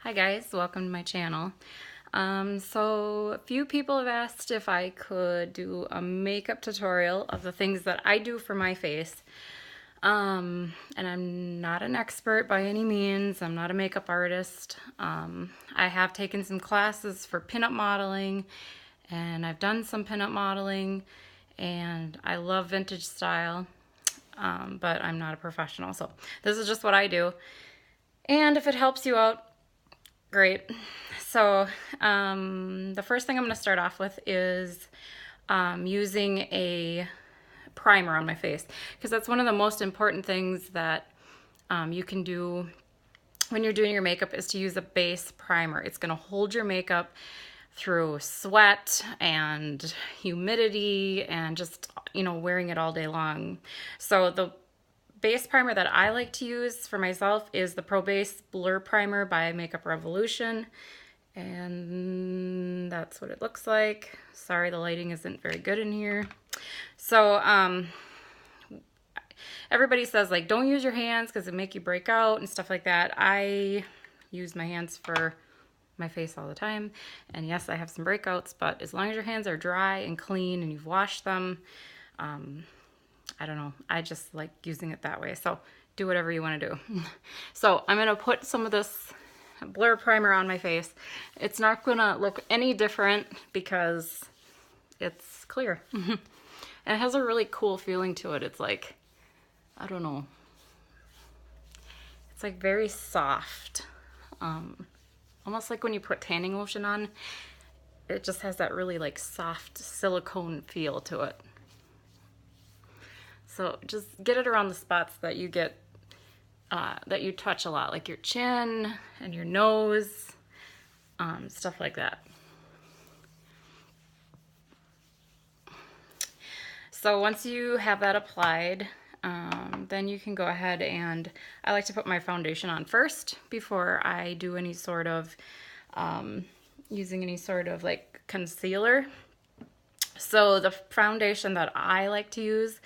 Hi guys, welcome to my channel. So a few people have asked if I could do a makeup tutorial of the things that I do for my face. And I'm not an expert by any means. I'm not a makeup artist. I have taken some classes for pinup modeling and I've done some pinup modeling and I love vintage style, but I'm not a professional. So this is just what I do. And if it helps you out, great. So the first thing I'm going to start off with is using a primer on my face, because that's one of the most important things that you can do when you're doing your makeup is to use a base primer. It's going to hold your makeup through sweat and humidity and just, wearing it all day long. So the base primer that I like to use for myself is the Pro Base Blur Primer by Makeup Revolution. And that's what it looks like. Sorry, the lighting isn't very good in here. So, everybody says, like, don't use your hands because it make you break out and stuff like that. I use my hands for my face all the time. And yes, I have some breakouts, but as long as your hands are dry and clean and you've washed them, I don't know. I just like using it that way. So do whatever you want to do. So I'm going to put some of this Blur primer on my face. It's not going to look any different because it's clear. And it has a really cool feeling to it. It's like, I don't know. It's like very soft. Almost like when you put tanning lotion on. It just has that really like soft silicone feel to it. So just get it around the spots that you get, that you touch a lot, like your chin and your nose, stuff like that. So once you have that applied, then you can go ahead and I like to put my foundation on first before I do any sort of, using any sort of like concealer. So the foundation that I like to use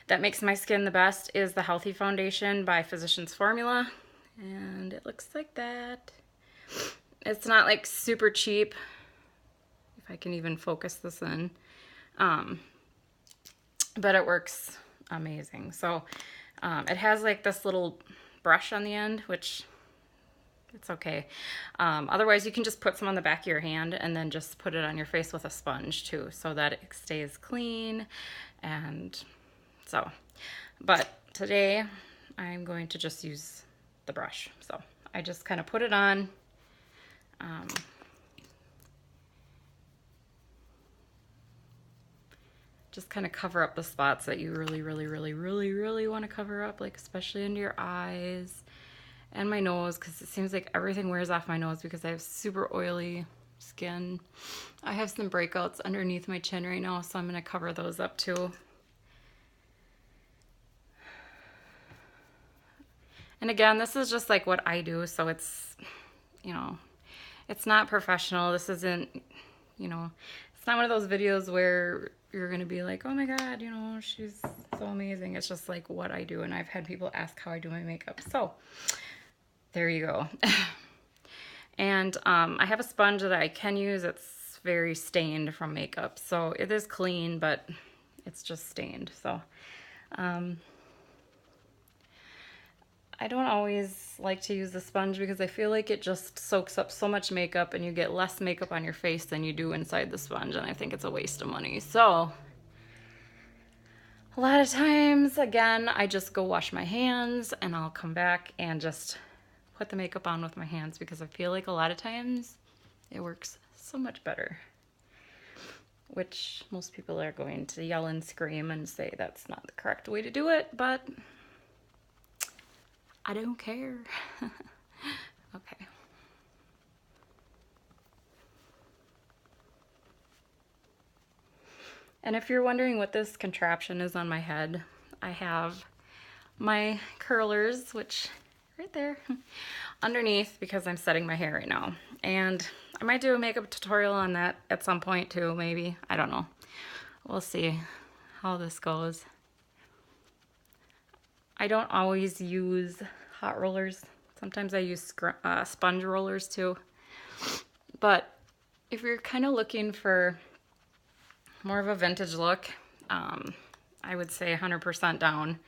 that makes my skin the best is the Healthy Foundation by Physicians Formula. And it looks like that. It's not like super cheap, if I can even focus this in. But it works amazing. So it has like this little brush on the end, which it's okay. Otherwise, you can just put some on the back of your hand and then just put it on your face with a sponge too, so that it stays clean. And so, but today I'm going to just use the brush. So I just kind of put it on. Just kind of cover up the spots that you really want to cover up, like especially under your eyes and my nose, because it seems like everything wears off my nose because I have super oily skin. I have some breakouts underneath my chin right now, so I'm going to cover those up too. And again, this is just like what I do, so it's, it's not professional. This isn't, it's not one of those videos where you're going to be like, oh my God, she's so amazing. It's just like what I do, and I've had people ask how I do my makeup. So there you go. And I have a sponge that I can use. It's very stained from makeup. So it is clean, but it's just stained. So I don't always like to use the sponge because I feel like it just soaks up so much makeup and you get less makeup on your face than you do inside the sponge, and I think it's a waste of money. So a lot of times, again, I just go wash my hands and I'll come back and just put the makeup on with my hands because I feel like a lot of times it works so much better. Which most people are going to yell and scream and say that's not the correct way to do it, but I don't care. Okay. And if you're wondering what this contraption is on my head, I have my curlers, which right there underneath, because I'm setting my hair right now. And I might do a makeup tutorial on that at some point too, maybe. I don't know. We'll see how this goes. I don't always use hot rollers Sometimes I use sponge rollers too. But if you're kind of looking for more of a vintage look, I would say 100% down.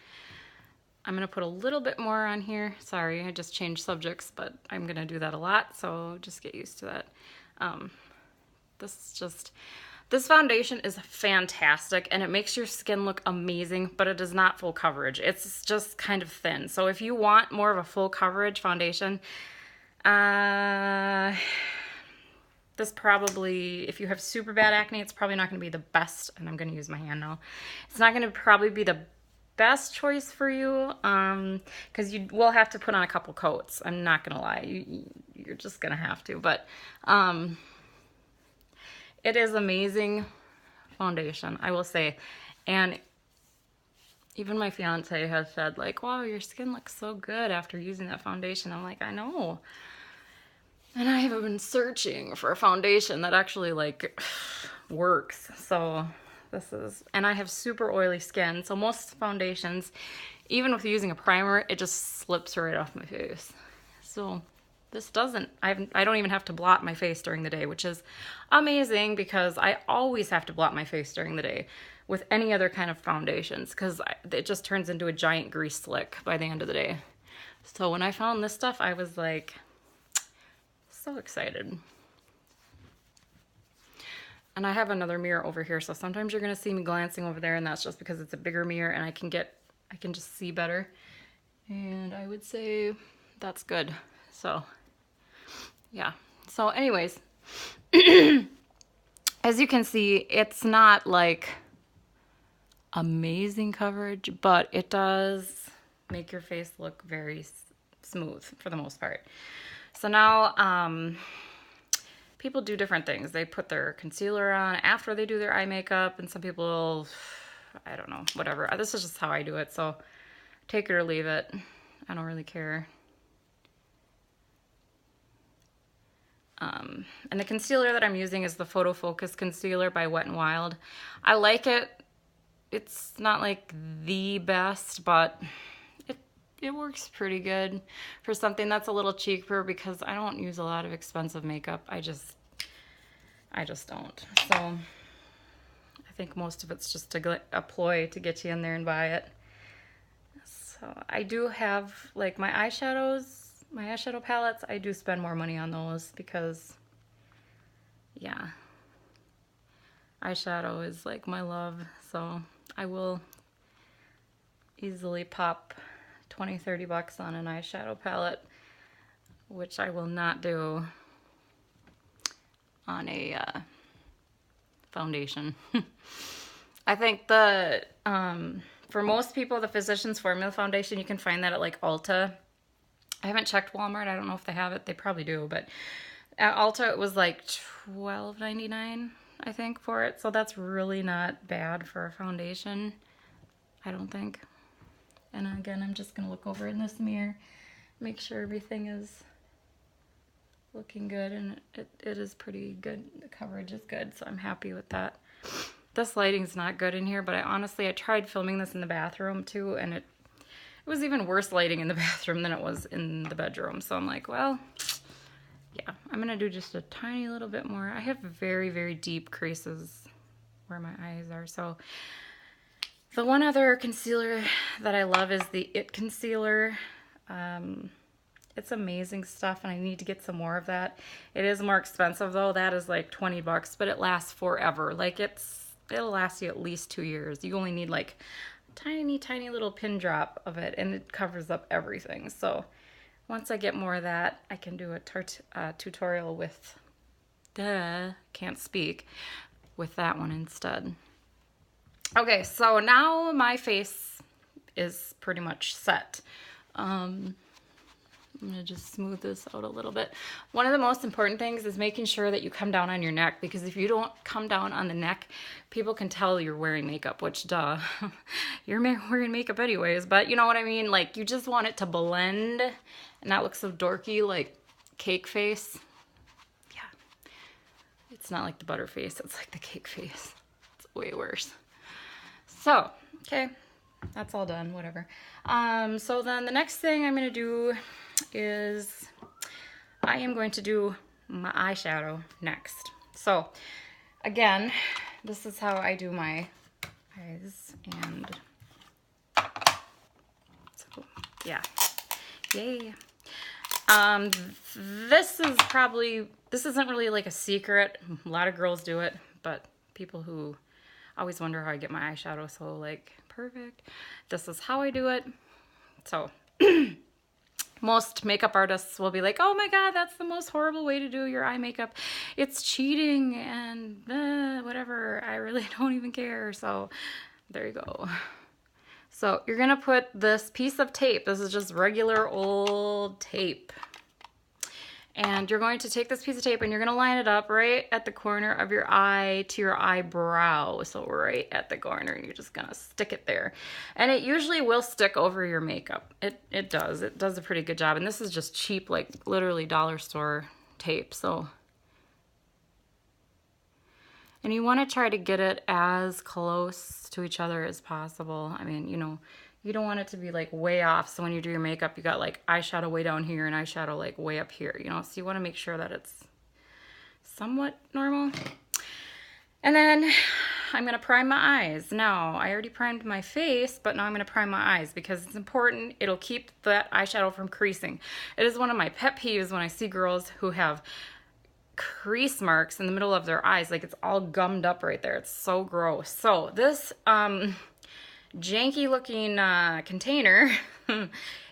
I'm going to put a little bit more on here. Sorry, I just changed subjects, but I'm going to do that a lot, so just get used to that. This foundation is fantastic, and it makes your skin look amazing, but it is not full coverage. It's just kind of thin. So if you want more of a full coverage foundation, this probably, if you have super bad acne, it's probably not going to be the best, and I'm going to use my hand now. It's not going to probably be the best choice for you, because you will have to put on a couple coats. I'm not going to lie. You're just going to have to, but it is amazing foundation, I will say. And even my fiance has said, like, wow, your skin looks so good after using that foundation. I'm like, I know. And I have been searching for a foundation that actually, like, works. So this is, and I have super oily skin. So most foundations, even with using a primer, it just slips right off my face. So this doesn't, I don't even have to blot my face during the day, which is amazing because I always have to blot my face during the day with any other kind of foundations because it just turns into a giant grease slick by the end of the day. So when I found this stuff, I was like, so excited. And I have another mirror over here, so sometimes you're gonna see me glancing over there, and that's just because it's a bigger mirror and I can just see better. And I would say that's good. So yeah. So anyways, as you can see, it's not like amazing coverage, but it does make your face look very smooth for the most part. So now, people do different things. They put their concealer on after they do their eye makeup, and some people, I don't know, whatever. This is just how I do it, so take it or leave it. I don't really care. And the concealer that I'm using is the Photo Focus Concealer by Wet n Wild. I like it. It's not like the best, but it works pretty good for something that's a little cheaper because I don't use a lot of expensive makeup. I just don't. So I think most of it's just a ploy to get you in there and buy it. So I do have like my eyeshadow palettes. I do spend more money on those because, yeah, eyeshadow is like my love. So I will easily pop 20-30 bucks on an eyeshadow palette, which I will not do on a foundation. I think for most people, the Physicians Formula foundation, you can find that at like Ulta. I haven't checked Walmart. I don't know if they have it. They probably do, but at Ulta it was like $12.99, I think, for it. So that's really not bad for a foundation, I don't think. And again, I'm just gonna look over in this mirror, make sure everything is looking good, and it is pretty good. The coverage is good, so I'm happy with that. This lighting's not good in here, but I tried filming this in the bathroom too, and it was even worse lighting in the bathroom than it was in the bedroom. So I'm like, well, yeah, I'm gonna do just a tiny little bit more. I have very, very deep creases where my eyes are. So the one other concealer that I love is the IT Concealer. It's amazing stuff, and I need to get some more of that. It is more expensive though. That is like 20 bucks, but it lasts forever. Like it'll last you at least 2 years. You only need like tiny little pin drop of it, and it covers up everything. So once I get more of that, I can do a tutorial with can't speak with that one instead. Okay, so now my face is pretty much set. I'm gonna just smooth this out a little bit. One of the most important things is making sure that you come down on your neck, because if you don't come down on the neck, people can tell you're wearing makeup, which duh, you're wearing makeup anyways, but you know what I mean? Like, you just want it to blend and not look so dorky like cake face. Yeah, it's not like the butter face, it's like the cake face. It's way worse. So, okay, that's all done, whatever. So then the next thing I'm gonna do is I am going to do my eyeshadow next. So again, this is how I do my eyes, and so yeah, yay. This isn't really like a secret. A lot of girls do it, but people who always wonder how I get my eyeshadow so like perfect, this is how I do it. So most makeup artists will be like, oh my god, that's the most horrible way to do your eye makeup. It's cheating and whatever. I really don't even care. So there you go. So you're gonna put this piece of tape. This is just regular old tape. And you're going to take this piece of tape and you're going to line it up right at the corner of your eye to your eyebrow. So right at the corner, you're just going to stick it there. And it usually will stick over your makeup. It does. It does a pretty good job. And this is just cheap, like literally dollar store tape. So, and you want to try to get it as close to each other as possible. I mean, you know, you don't want it to be like way off. So when you do your makeup, you got like eyeshadow way down here and eyeshadow like way up here, you know? So you want to make sure that it's somewhat normal. And then I'm going to prime my eyes. Now, I already primed my face, but now I'm going to prime my eyes because it's important. It'll keep that eyeshadow from creasing. It is one of my pet peeves when I see girls who have crease marks in the middle of their eyes. Like it's all gummed up right there. It's so gross. So this, janky looking container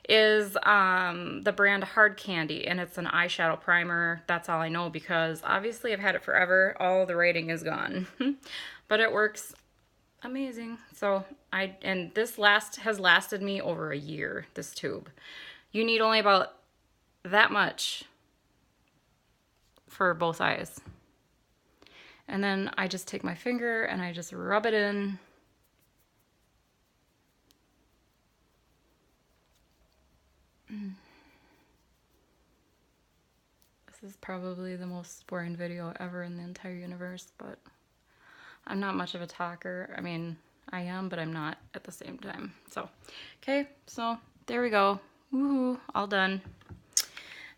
is the brand Hard Candy, and it's an eyeshadow primer. That's all I know because obviously I've had it forever. All the rating is gone. But it works amazing. So and this has lasted me over a year, this tube. You need only about that much for both eyes. And then I just take my finger and I just rub it in. This is probably the most boring video ever in the entire universe, but I'm not much of a talker. I mean, I am, but I'm not at the same time. So, okay, so there we go. Woohoo, all done.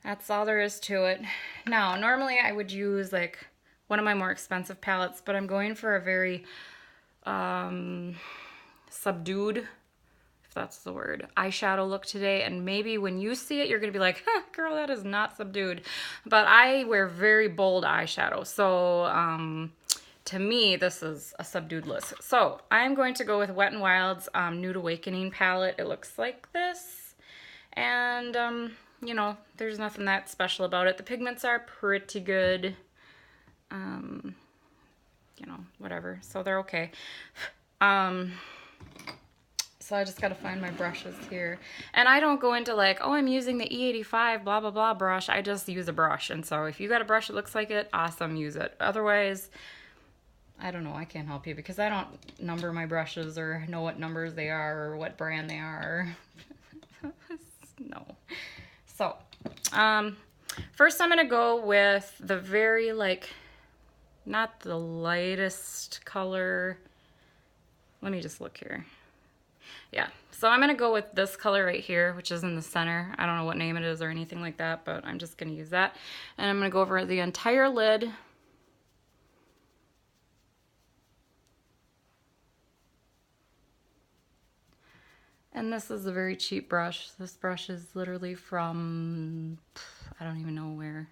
That's all there is to it. Now, normally I would use like one of my more expensive palettes, but I'm going for a very subdued, if that's the word, eyeshadow look today. And maybe when you see it, you're gonna be like, huh, girl, that is not subdued. But I wear very bold eyeshadow. So to me, this is a subdued look. So I'm going to go with Wet n Wild's Nude Awakening palette. It looks like this. And, you know, there's nothing that special about it. The pigments are pretty good. You know, whatever. So they're okay. So I just got to find my brushes here. And I don't go into like, oh, I'm using the E85 blah, blah, blah brush. I just use a brush. And so if you got a brush that looks like it, awesome, use it. Otherwise, I don't know. I can't help you because I don't number my brushes or know what numbers they are or what brand they are. No. So, first I'm going to go with the very like, not the lightest color. Let me just look here. Yeah, so I'm going to go with this color right here, which is in the center. I don't know what name it is or anything like that, but I'm just going to use that. And I'm going to go over the entire lid. And this is a very cheap brush. This brush is literally from, I don't even know where.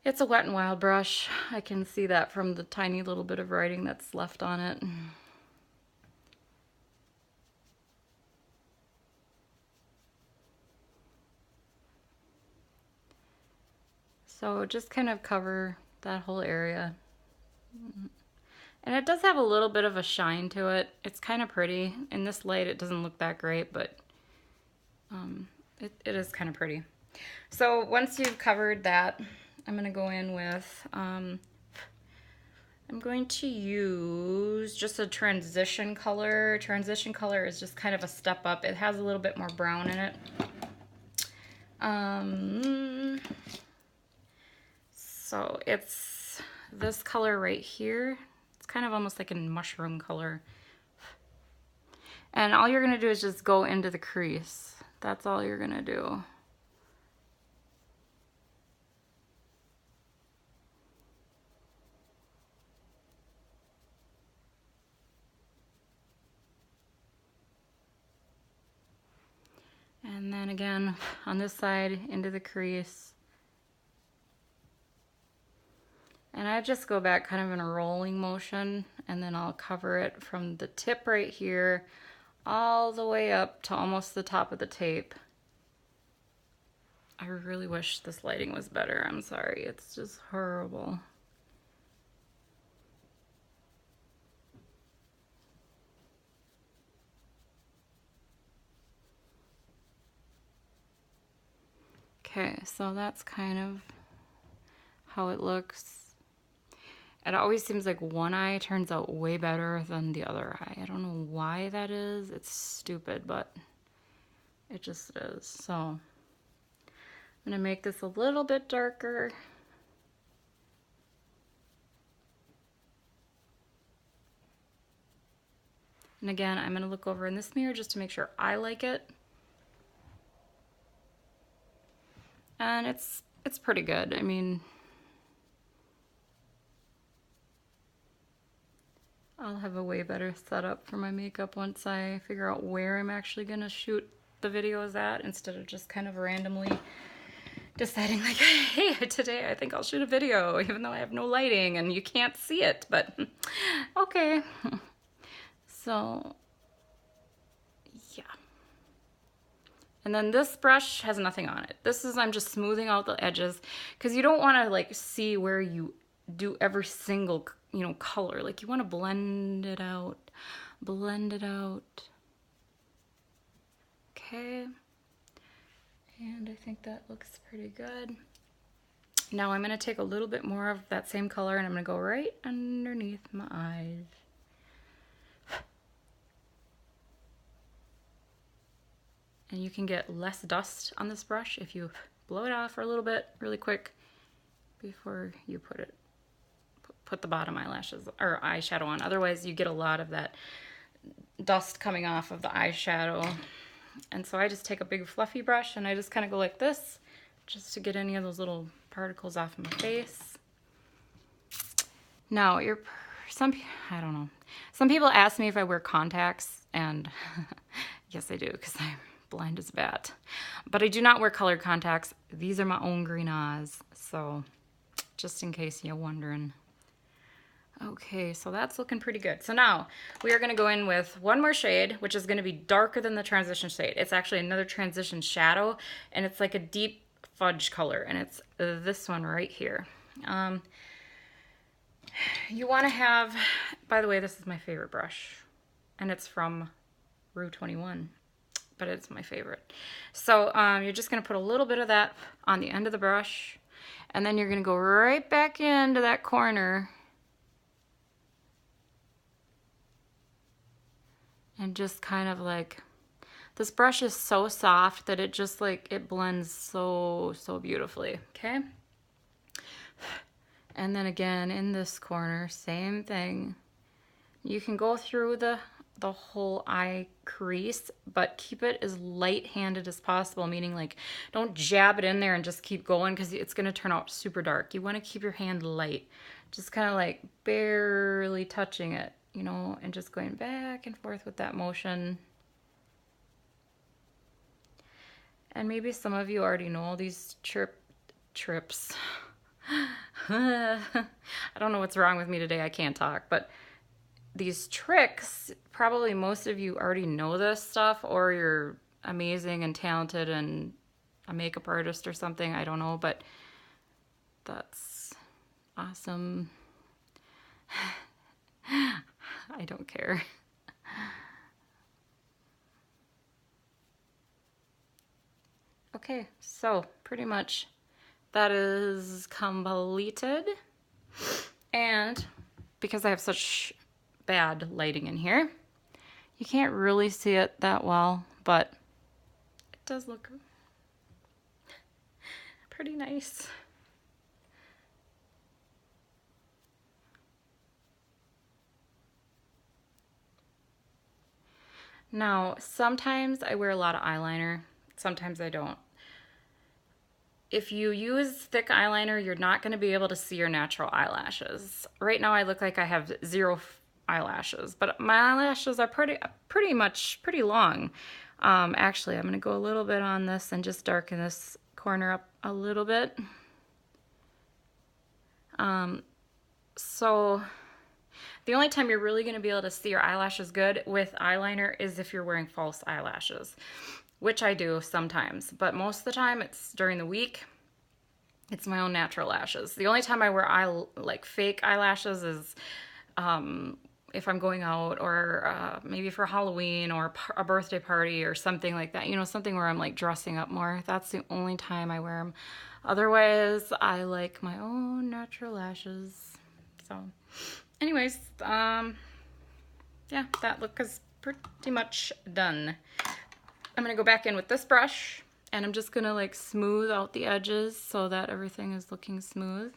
It's a Wet n Wild brush. I can see that from the tiny little bit of writing that's left on it. So just kind of cover that whole area. And it does have a little bit of a shine to it. It's kind of pretty. In this light, it doesn't look that great, but it is kind of pretty. So once you've covered that, I'm going to go in with, I'm going to use just a transition color. Transition color is just kind of a step up. It has a little bit more brown in it. So it's this color right here. It's kind of almost like a mushroom color. And all you're going to do is just go into the crease. That's all you're gonna do. And then again, on this side, into the crease. And I just go back kind of in a rolling motion, and then I'll cover it from the tip right here all the way up to almost the top of the tape. I really wish this lighting was better. I'm sorry, it's just horrible. Okay, so that's kind of how it looks. It always seems like one eye turns out way better than the other eye. I don't know why that is. It's stupid, but it just is. So I'm gonna make this a little bit darker. And again, I'm gonna look over in this mirror just to make sure I like it. And it's pretty good. I mean, I'll have a way better setup for my makeup once I figure out where I'm actually gonna shoot the videos at, instead of just kind of randomly deciding like, hey, today I think I'll shoot a video, even though I have no lighting and you can't see it, but okay. So, yeah. And then this brush has nothing on it. This is, I'm just smoothing out the edges, because you don't want to like see where you do every single, you know, color. Like you want to blend it out, blend it out. Okay. And I think that looks pretty good. Now I'm going to take a little bit more of that same color and I'm going to go right underneath my eyes. And you can get less dust on this brush if you blow it off for a little bit really quick before you put the bottom eyelashes or eyeshadow on. Otherwise you get a lot of that dust coming off of the eyeshadow. And so I just take a big fluffy brush and I just kind of go like this, just to get any of those little particles off my face. Now, I don't know. Some people ask me if I wear contacts, and yes I do, because I'm blind as a bat. But I do not wear colored contacts. These are my own green eyes, so just in case you're wondering. Okay, so that's looking pretty good. So now we are going to go in with one more shade, which is going to be darker than the transition shade. It's actually another transition shadow, and it's like a deep fudge color, and it's this one right here. You want to have, by the way, this is my favorite brush, and it's from Rue 21, but it's my favorite. So you're just going to put a little bit of that on the end of the brush, and then you're going to go right back into that corner and just kind of like, this brush is so soft that it just like, it blends so beautifully, okay? And then again, in this corner, same thing. You can go through the whole eye crease, but keep it as light-handed as possible, meaning like, don't jab it in there and just keep going, because it's gonna turn out super dark. You wanna keep your hand light, just kind of like barely touching it, you know, and just going back and forth with that motion. And maybe some of you already know these trips. I don't know what's wrong with me today, I can't talk, but these tricks, probably most of you already know this stuff, or you're amazing and talented and a makeup artist or something, I don't know, but that's awesome. I don't care. Okay, so pretty much that is completed. And because I have such bad lighting in here, you can't really see it that well, but it does look pretty nice. Now, sometimes I wear a lot of eyeliner. sometimes I don't. If you use thick eyeliner, you're not going to be able to see your natural eyelashes. Right now I look like I have zero eyelashes, but my eyelashes are pretty much pretty long. Actually, I'm going to go a little bit on this and just darken this corner up a little bit. So the only time you're really going to be able to see your eyelashes good with eyeliner is if you're wearing false eyelashes, which I do sometimes, but most of the time it's during the week. It's my own natural lashes. The only time I wear like fake eyelashes is if I'm going out, or maybe for Halloween or a birthday party or something like that. You know, something where I'm like dressing up more. That's the only time I wear them. Otherwise, I like my own natural lashes. So, anyways, yeah, that look is pretty much done. I'm gonna go back in with this brush, and I'm just gonna like smooth out the edges so that everything is looking smooth.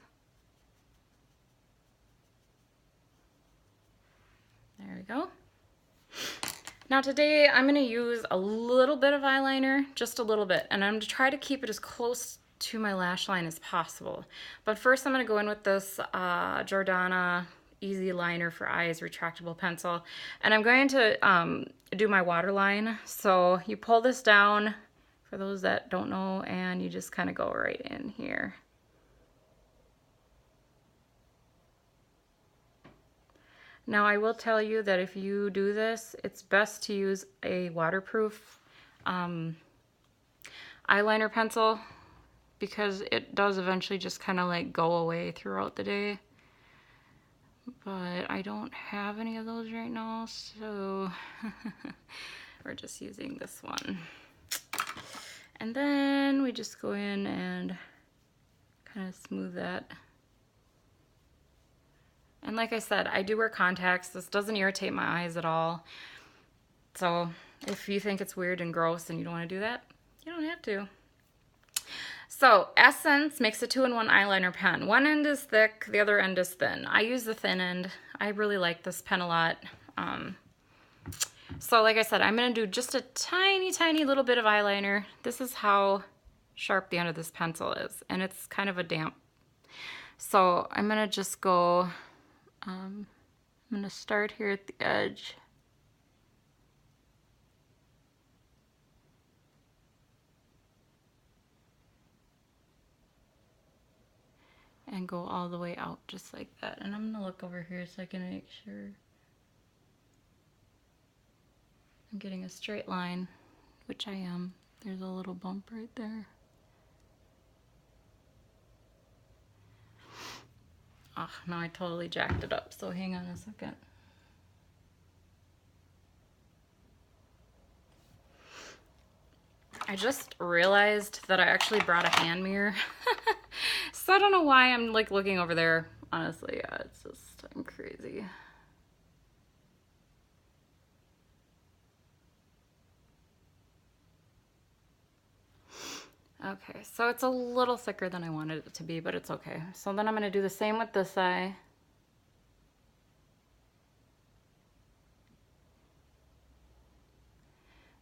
There we go. Now today I'm going to use a little bit of eyeliner, just a little bit, and I'm going to try to keep it as close to my lash line as possible. But first I'm going to go in with this Jordana Easy Liner for Eyes retractable pencil, and I'm going to do my waterline. So you pull this down, for those that don't know, and you just kind of go right in here. Now I will tell you that if you do this, it's best to use a waterproof eyeliner pencil, because it does eventually just kind of like go away throughout the day. But I don't have any of those right now, so we're just using this one. And then we just go in and kind of smooth that. And like I said, I do wear contacts. This doesn't irritate my eyes at all. So if you think it's weird and gross and you don't want to do that, you don't have to. So Essence makes a 2-in-1 eyeliner pen. One end is thick, the other end is thin. I use the thin end. I really like this pen a lot. So like I said, I'm going to do just a tiny little bit of eyeliner. This is how sharp the end of this pencil is, and it's kind of a damp. So I'm going to just go... I'm going to start here at the edge. And go all the way out just like that. And I'm going to look over here so I can make sure I'm getting a straight line, which I am. There's a little bump right there. Oh, now I totally jacked it up, so hang on a second. I just realized that I actually brought a hand mirror. So I don't know why I'm like looking over there. Honestly, yeah, it's just, I'm crazy. Okay, so it's a little thicker than I wanted it to be, but it's okay. So then I'm going to do the same with this eye.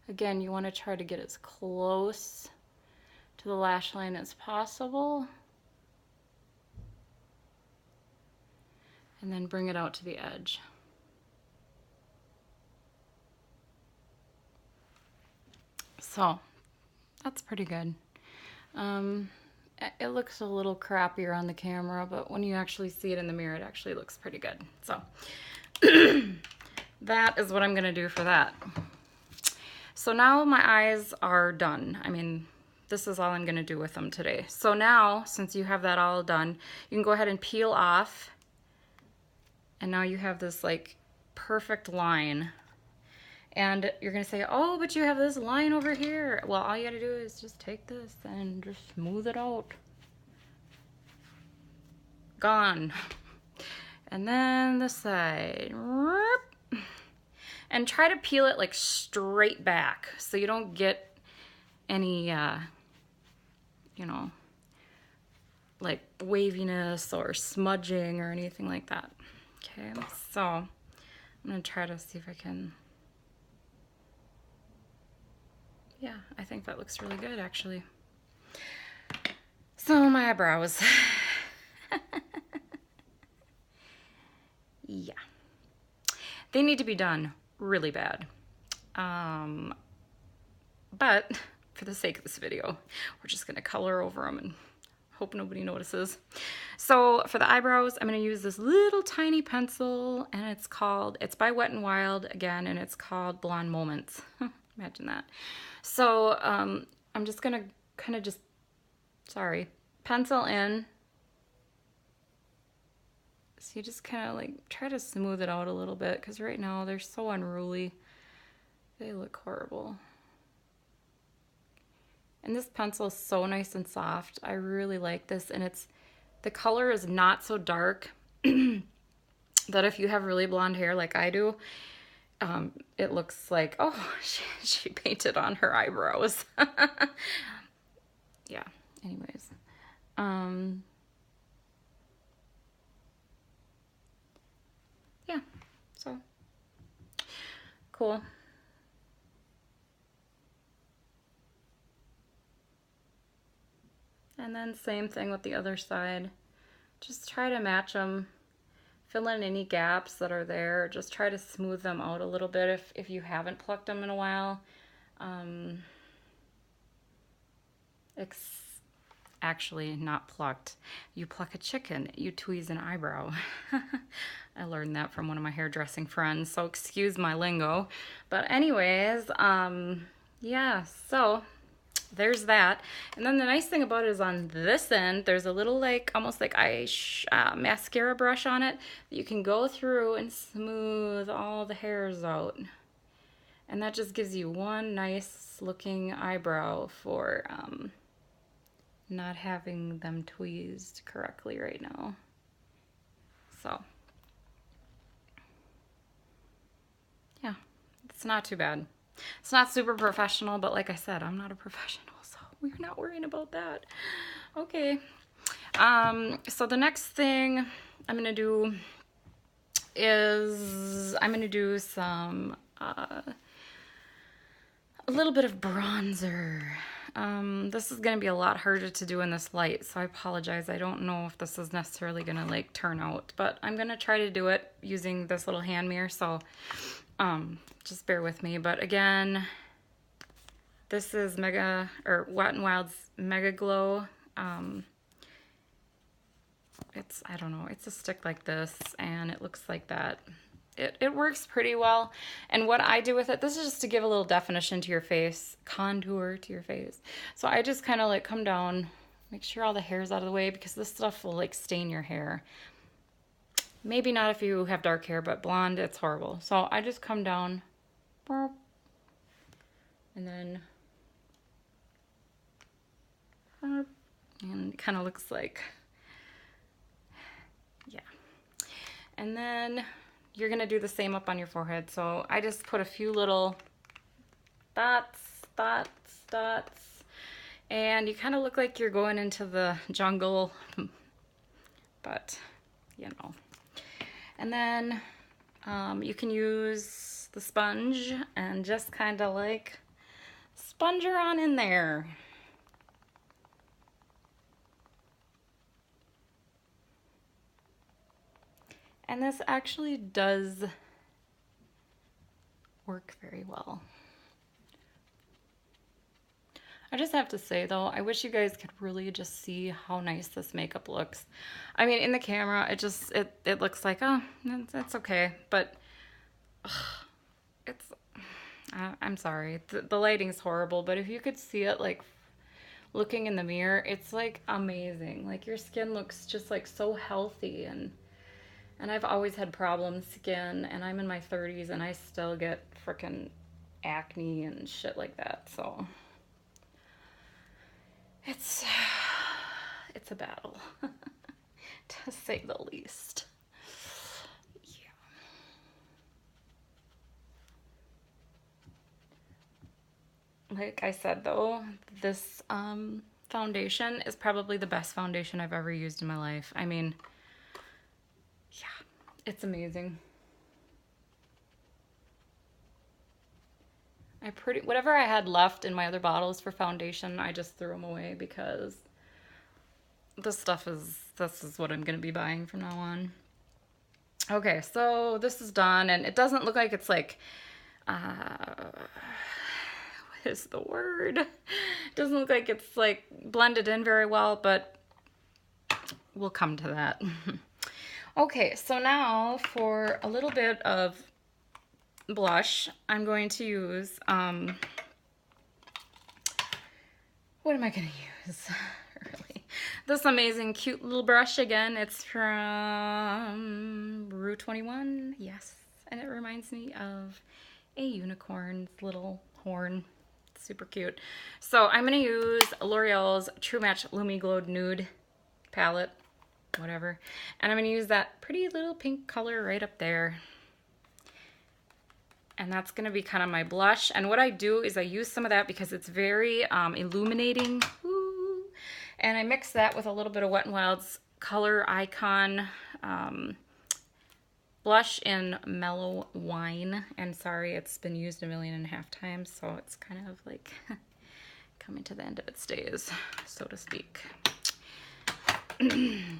Again, you want to try to get as close to the lash line as possible. And then bring it out to the edge. So, that's pretty good. It looks a little crappier on the camera, but when you actually see it in the mirror, it actually looks pretty good. So, that is what I'm going to do for that. So now my eyes are done. I mean, this is all I'm going to do with them today. So now, since you have that all done, you can go ahead and peel off. And now you have this like perfect line. And you're going to say, oh, but you have this line over here. Well, all you got to do is just take this and just smooth it out. Gone. And then this side. And try to peel it like straight back so you don't get any, you know, like waviness or smudging or anything like that. Okay, so I'm going to try to see if I can Yeah, I think that looks really good, actually. So my eyebrows. Yeah. They need to be done really bad. But for the sake of this video, we're just gonna color over them and hope nobody notices. So for the eyebrows, I'm gonna use this little tiny pencil, and it's by Wet n Wild again, and it's called Blonde Moments. Imagine that. So I'm just gonna kind of pencil in. So you just kind of like try to smooth it out a little bit, because right now they're so unruly. They look horrible. And this pencil is so nice and soft. I really like this, and the color is not so dark that if you have really blonde hair like I do, it looks like, oh, she painted on her eyebrows. Yeah, anyways. Yeah, so cool. And then same thing with the other side. Just try to match them. Fill in any gaps that are there. Just try to smooth them out a little bit if you haven't plucked them in a while. Actually, not plucked. You pluck a chicken, you tweeze an eyebrow. I learned that from one of my hairdressing friends, so excuse my lingo. But anyways, yeah, so there's that. And then the nice thing about it is on this end, there's a little like, almost like mascara brush on it that you can go through and smooth all the hairs out. And that just gives you one nice looking eyebrow for not having them tweezed correctly right now. So, yeah, it's not too bad. It's not super professional, but like I said, I'm not a professional, so we're not worrying about that. Okay. So the next thing I'm gonna do is I'm gonna do some a little bit of bronzer. This is gonna be a lot harder to do in this light, so I apologize. I don't know if this is necessarily gonna like turn out, but I'm gonna try to do it using this little hand mirror, so just bear with me. But again, this is Wet n Wild's Mega Glow. I don't know, it's a stick like this, and it looks like that. It works pretty well. And what I do with it, this is just to give a little definition to your face, contour to your face. So I just kind of like come down, make sure all the hair's out of the way, because this stuff will like stain your hair. Maybe not if you have dark hair, but blonde, it's horrible. So I just come down, and then, and it kind of looks like, yeah. And then you're gonna do the same up on your forehead. So I just put a few little dots, and you kind of look like you're going into the jungle, but you know. And then you can use the sponge and just kind of like sponge her on in there. And this actually does work very well. I just have to say though, I wish you guys could really just see how nice this makeup looks. I mean, in the camera, it looks like, oh, that's okay. But I'm sorry, the lighting's horrible, but if you could see it like looking in the mirror, it's like amazing. Like your skin looks just like so healthy, and I've always had problem skin, and I'm in my 30s and I still get freaking acne and shit like that. So it's a battle, to say the least. Yeah. Like I said though, this foundation is probably the best foundation I've ever used in my life. I mean, yeah, it's amazing. whatever I had left in my other bottles for foundation, I just threw them away because this is what I'm going to be buying from now on. Okay, so this is done, and it doesn't look like it's like, what is the word? It doesn't look like it's like blended in very well, but we'll come to that. Okay, so now for a little bit of blush, I'm going to use, what am I going to use? Really? This amazing cute little brush again. It's from Rue 21. Yes. And it reminds me of a unicorn's little horn. It's super cute. So I'm going to use L'Oreal's True Match Lumi Glowed Nude palette. Whatever. And I'm going to use that pretty little pink color right up there. And that's going to be kind of my blush. And what I do is I use some of that because it's very illuminating. Ooh. And I mix that with a little bit of Wet n Wild's Color Icon blush in Mellow Wine. And sorry, it's been used 1.5 million times, so it's kind of like coming to the end of its days, so to speak.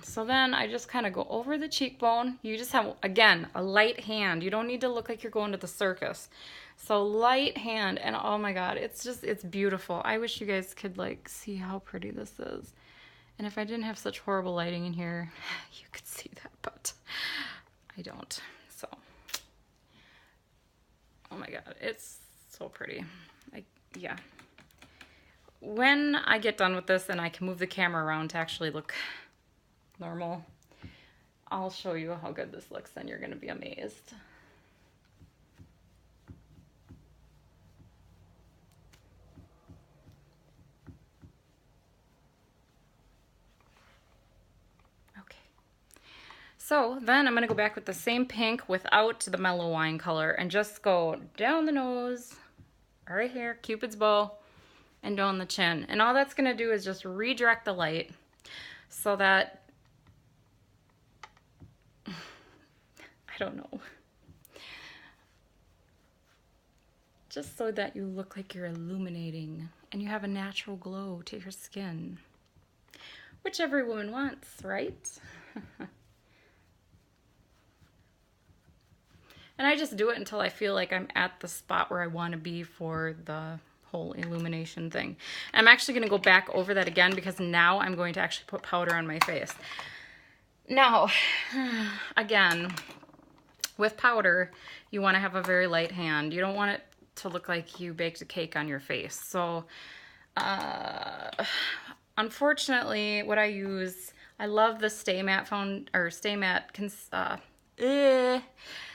So then I just kind of go over the cheekbone. You just have, again, a light hand. You don't need to look like you're going to the circus. So light hand, and oh my god, it's beautiful. I wish you guys could like see how pretty this is. And if I didn't have such horrible lighting in here, you could see that, but I don't. So, oh my god, it's so pretty. Yeah. When I get done with this and I can move the camera around to actually look normal, I'll show you how good this looks and you're going to be amazed. Okay. So then I'm going to go back with the same pink without the Mellow Wine color and just go down the nose, right here, Cupid's bow, and down the chin. And all that's going to do is just redirect the light so that, I don't know, just so that you look like you're illuminating and you have a natural glow to your skin, which every woman wants, right? And I just do it until I feel like I'm at the spot where I want to be for the whole illumination thing. And I'm actually going to go back over that again because now I'm going to actually put powder on my face. Now, again, with powder, you want to have a very light hand. You don't want it to look like you baked a cake on your face. So, unfortunately, what I use, I love the Stay Matte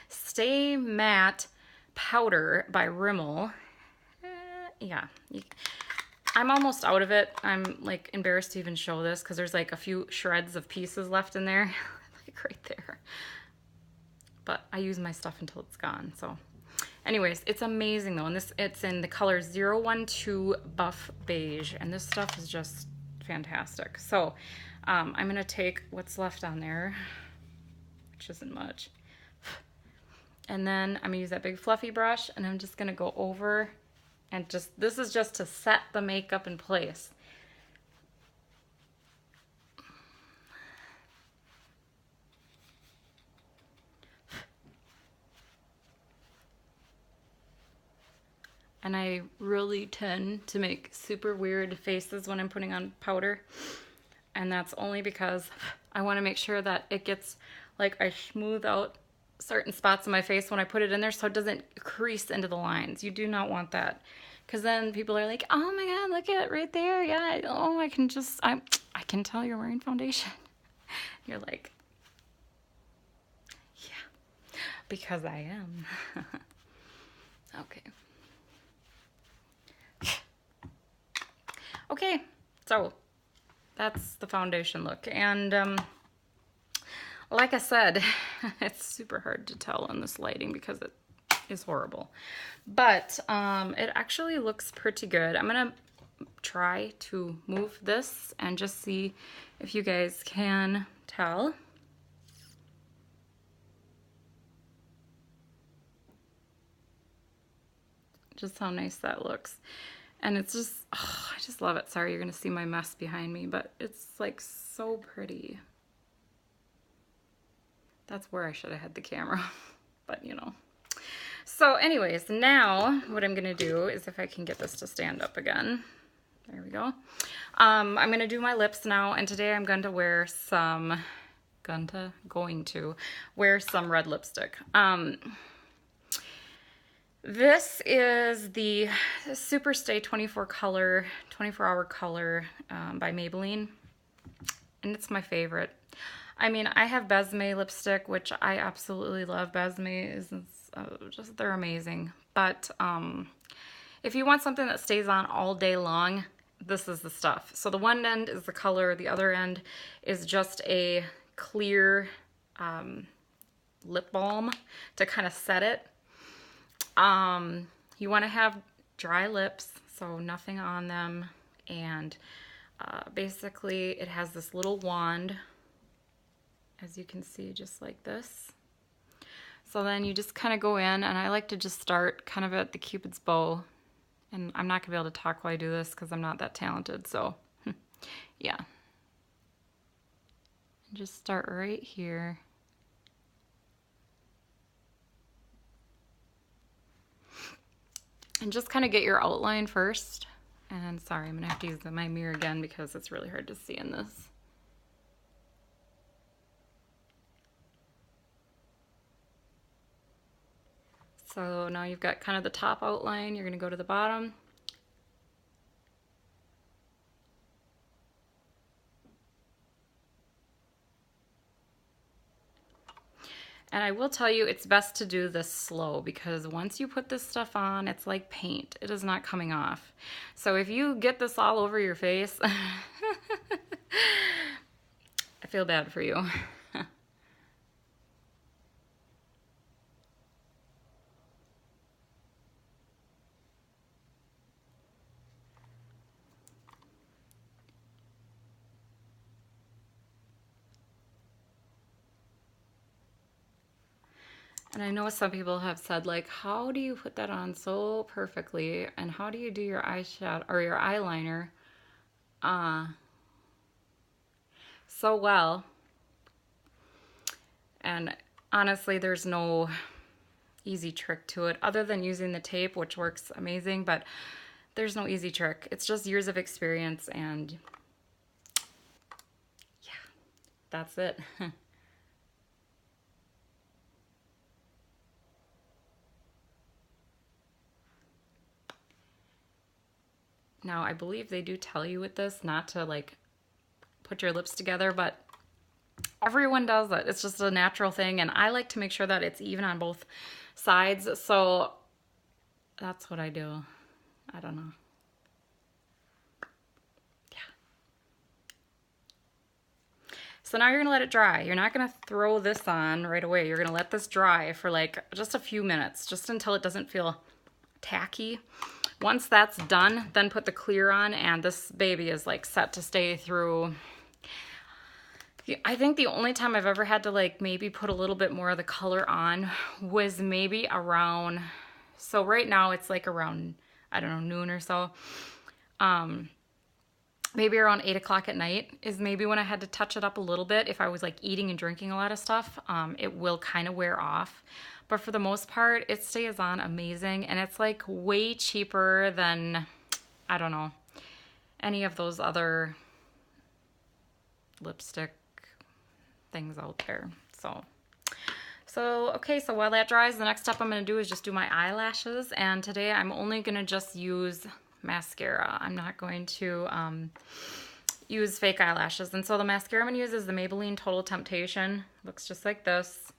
Stay Matte powder by Rimmel. Yeah, I'm almost out of it. I'm like embarrassed to even show this because there's like a few shreds of pieces left in there, like right there. But I use my stuff until it's gone. So anyways, it's amazing though. And it's in the color 012 Buff Beige. And this stuff is just fantastic. So I'm going to take what's left on there, which isn't much. And then I'm going to use that big fluffy brush and I'm just going to go over and this is just to set the makeup in place. And I really tend to make super weird faces when I'm putting on powder. And that's only because I want to make sure that it gets, like, I smooth out certain spots in my face when I put it in there so it doesn't crease into the lines. You do not want that. Because then people are like, oh my god, look at it right there. Yeah, oh, I can tell you're wearing foundation. You're like, yeah, because I am. Okay. Okay, so that's the foundation look. And like I said, it's super hard to tell in this lighting because it is horrible. But it actually looks pretty good. I'm gonna try to move this and just see if you guys can tell. just how nice that looks. And it's just, oh, I just love it. Sorry, you're gonna see my mess behind me, but it's like so pretty. That's where I should have had the camera, but you know. So anyways, now what I'm gonna do is, if I can get this to stand up again, there we go. I'm gonna do my lips now, and today I'm going to wear some, going to wear some red lipstick. This is the Superstay 24-hour color by Maybelline, and it's my favorite. I mean, I have Besme lipstick, which I absolutely love. Besme is just, they're amazing. But if you want something that stays on all day long, this is the stuff. So the one end is the color, the other end is just a clear lip balm to kind of set it. You want to have dry lips, so nothing on them, and basically it has this little wand, as you can see, just like this. So then you just kind of go in, and I like to just start kind of at the Cupid's bow, and I'm not gonna be able to talk while I do this because I'm not that talented, so yeah. Just start right here. And just kind of get your outline first. And sorry, I'm gonna have to use my mirror again because it's really hard to see in this. So now you've got kind of the top outline, you're gonna go to the bottom. And I will tell you, it's best to do this slow, because once you put this stuff on, it's like paint. It is not coming off. So if you get this all over your face, I feel bad for you. And I know some people have said, like, how do you put that on so perfectly? And how do you do your eyeshadow or your eyeliner so well? And honestly, there's no easy trick to it other than using the tape, which works amazing, but there's no easy trick. It's just years of experience, and yeah, that's it. Now, I believe they do tell you with this not to like put your lips together, but everyone does it. It's just a natural thing, and I like to make sure that it's even on both sides, so that's what I do. I don't know. Yeah. So now you're gonna let it dry. You're not gonna throw this on right away. You're gonna let this dry for like just a few minutes, just until it doesn't feel tacky. Once that's done, then put the clear on, and this baby is like set to stay through. I think the only time I've ever had to like maybe put a little bit more of the color on was maybe around, so right now it's like around, I don't know, noon or so. Maybe around 8 o'clock at night is maybe when I had to touch it up a little bit. If I was like eating and drinking a lot of stuff, it will kind of wear off. But for the most part, it stays on amazing, and it's like way cheaper than, I don't know, any of those other lipstick things out there. So okay, so while that dries, the next step I'm going to do is just do my eyelashes, and today I'm only going to just use mascara. I'm not going to use fake eyelashes. And so the mascara I'm going to use is the Maybelline Total Temptation. Looks just like this.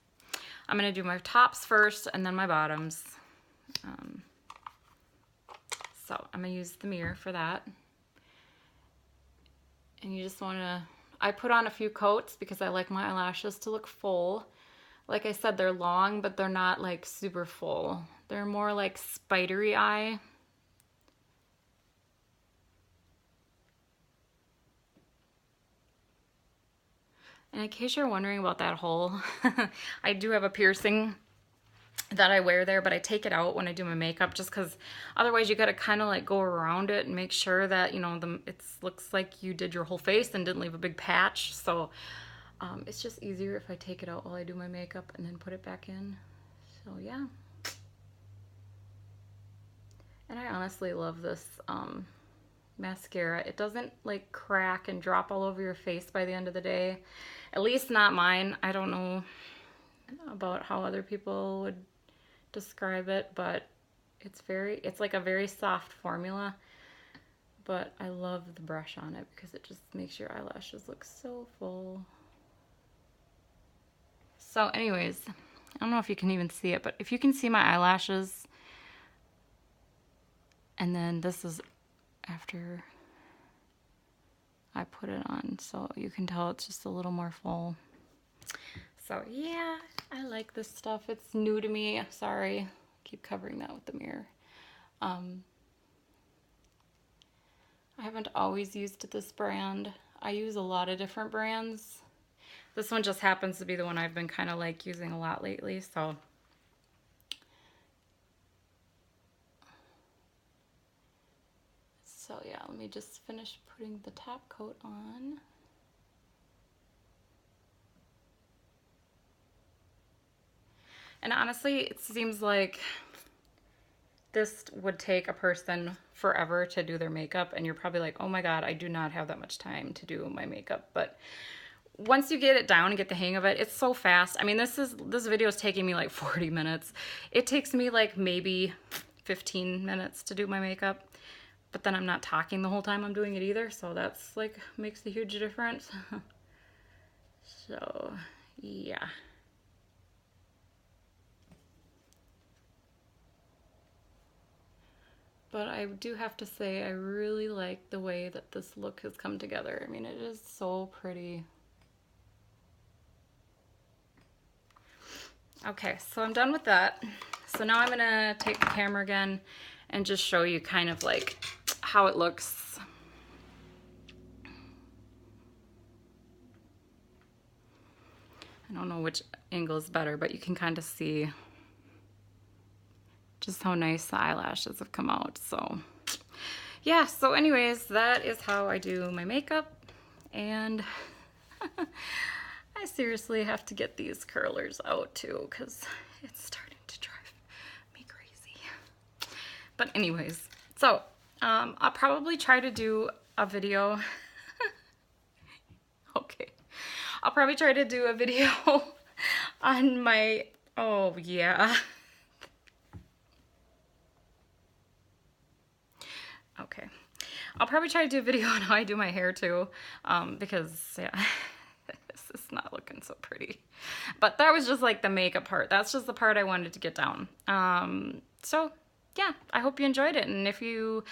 I'm going to do my tops first and then my bottoms. So I'm going to use the mirror for that. And you just want to, I put on a few coats because I like my eyelashes to look full. Like I said, they're long, but they're not like super full. They're more like spidery eye. And in case you're wondering about that hole, I do have a piercing that I wear there, but I take it out when I do my makeup just because otherwise you got to kind of like go around it and make sure that, you know, it looks like you did your whole face and didn't leave a big patch. So it's just easier if I take it out while I do my makeup and then put it back in. So yeah. And I honestly love this mascara. It doesn't like crack and drop all over your face by the end of the day. At least not mine. I don't know about how other people would describe it, but it's like a very soft formula, but I love the brush on it because it just makes your eyelashes look so full. So anyways, I don't know if you can even see it, but if you can see my eyelashes, and then this is after I put it on, so you can tell it's just a little more full. So yeah, I like this stuff. It's new to me. Sorry, keep covering that with the mirror. I haven't always used this brand. I use a lot of different brands. This one just happens to be the one I've been kind of like using a lot lately, so. So yeah, let me just finish putting the top coat on. And honestly, it seems like this would take a person forever to do their makeup, and you're probably like, oh my god, I do not have that much time to do my makeup. But once you get it down and get the hang of it, it's so fast. I mean, this video is taking me like 40 minutes. It takes me like maybe 15 minutes to do my makeup, but then I'm not talking the whole time I'm doing it either, so that's like makes a huge difference. So yeah. But I do have to say, I really like the way that this look has come together. I mean, it is so pretty. Okay, so I'm done with that. So now I'm gonna take the camera again and just show you kind of like how it looks. I don't know which angle is better, but you can kind of see just how nice the eyelashes have come out. So yeah, so anyways, that is how I do my makeup. And I seriously have to get these curlers out too, because it's starting to drive me crazy. But anyways, so I'll probably try to do a video. Okay. I'll probably try to do a video on my, oh yeah. Okay. I'll probably try to do a video on how I do my hair too, because yeah, this is not looking so pretty. But that was just like the makeup part. That's just the part I wanted to get down. So yeah, I hope you enjoyed it. And if you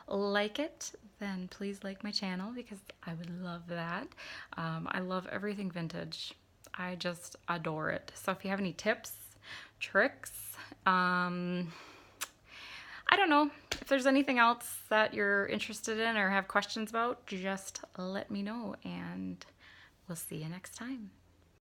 like it, then please like my channel because I would love that. I love everything vintage. I just adore it. So if you have any tips, tricks, I don't know. If there's anything else that you're interested in or have questions about, just let me know, and we'll see you next time.